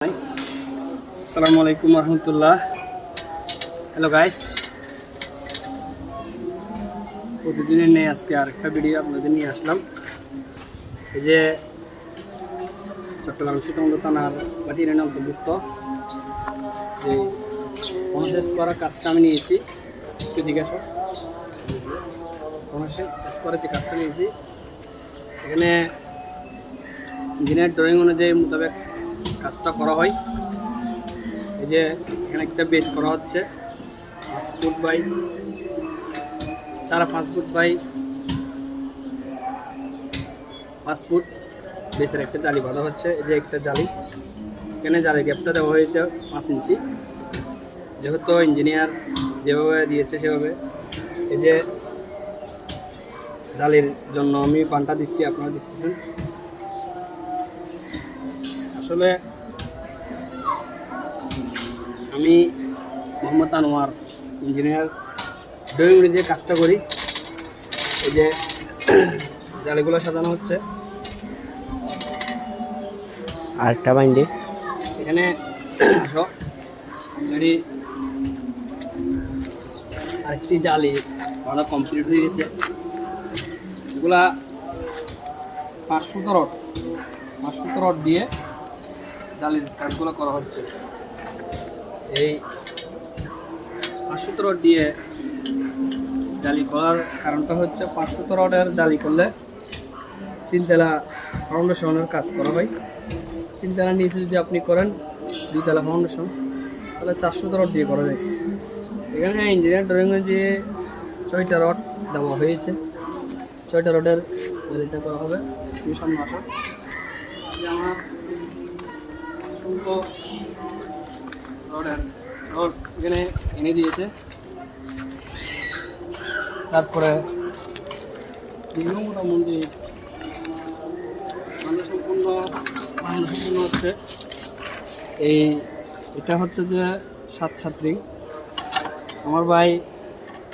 আসসালামু আলাইকুম রহমতুল্লাহ। Hello guys, প্রতিদিনের নিয়ে আজকে আরেকটা ভিডিও আপনাদের নিয়ে আসলাম। এই যে চট্টগ্রাম সীতাকুণ্ড থানার বাটিয়ানের অন্তর্ভুক্ত যে কনসেস করা কাজটা আমি নিয়েছি। একটু জিজ্ঞাসা কনসেস করার যে কাজটা নিয়েছি, এখানে ইঞ্জিনিয়ার ড্রয়িং অনুযায়ী মোতাবেক কাজটা করা হয়। এই যে এখানে একটা বেস করা হচ্ছে 5 foot by 5.5 foot by 5 foot বেসের একটা জালি বাঁধা হচ্ছে। এই যে একটা জালি, এখানে জালি গ্যাপটা দেওয়া হয়েছে 5 ইঞ্চি, যেহেতু ইঞ্জিনিয়ার যেভাবে দিয়েছে সেভাবে। এই যে জালির জন্য আমি পানটা দিচ্ছি, আপনারা দেখতেছেন। আসলে আমি মোহাম্মদ আনোয়ার, ইঞ্জিনিয়ার ড্রয়িং যে কাজটা করি। এই যে জালিগুলো সাজানো হচ্ছে। আরেকটা বাইন্ডে এখানে অলরেডি আরেকটি জালি বাঁধা কমপ্লিট হয়ে গেছে। এগুলা 500 রড দিয়ে জালির কাজগুলো করা হচ্ছে। এই 500 রড দিয়ে জালি করার কারণটা হচ্ছে 500 রডের জালি করলে 3 তলা ফাউন্ডেশনের কাজ করা হয়। 3 তলার নিচে যদি আপনি করেন 2 তলা ফাউন্ডেশন, তাহলে 400 রড দিয়ে করা যায়। এখানে ইঞ্জিনিয়ার ড্রয়িংয়ে যে 6টা রড দেওয়া হয়েছে, 6টা রডের জালিটা করা হবে। তুমি সামনে আসো। আমার অসংখ্য রড এখানে এনে দিয়েছে। তারপরে মোটামুটি সম্পূর্ণ হচ্ছে। এটা হচ্ছে যে 7 রিং। আমার ভাই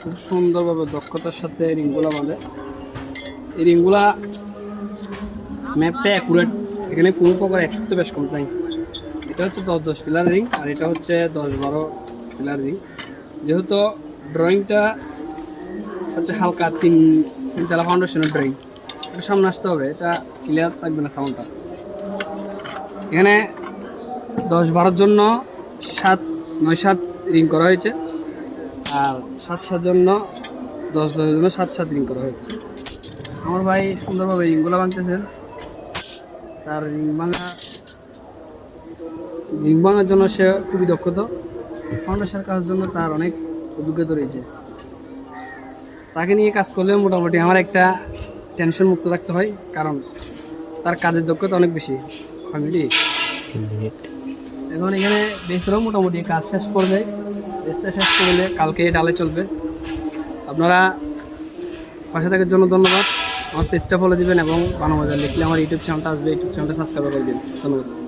খুব সুন্দরভাবে দক্ষতার সাথে রিংগুলা বাঁধে। এই রিংগুলা ম্যাপটা অ্যাকুরেট, এখানে কোনো প্রকার 100 বেশ কম নাই। এটা হচ্ছে 10 ফিলার রিং, আর এটা হচ্ছে 10-12 ফিলার রিং। যেহেতু ড্রয়িংটা হচ্ছে হালকা 3 তলা ফাউন্ডেশনের ড্রয়িং, একটু সামনে আসতে হবে, এটা ক্লিয়ার থাকবে না সাউন্ডটা। এখানে 10-12 জন্য 9-7 রিং করা হয়েছে, আর 7 জন্য 10 জন্য 7 রিং করা হয়েছে। আমার ভাই সুন্দরভাবে রিংগুলো ভাঙতেছেন। তার রিং ভাঙার জন্য সে খুবই দক্ষতা, ফাউন্ডেশনের কাজের জন্য তার অনেক অভিজ্ঞতা রয়েছে। তাকে নিয়ে কাজ করলে মোটামুটি আমার একটা টেনশন মুক্ত থাকতে হয়, কারণ তার কাজের দক্ষতা অনেক বেশি। ফ্যামিলি এখন এখানে বেসেরও মোটামুটি কাজ শেষ করবে। বেসটা শেষ করলে কালকে ডালে চলবে। আপনারা পাশে থাকার জন্য ধন্যবাদ। আমার পেজটা ফলো দিবেন এবং বানাবাজার লিখলে আমার ইউটিউব চ্যানেলটা আসবে। ইউটিউব চ্যানেলটা সাবস্ক্রাইব করে দিন। ধন্যবাদ।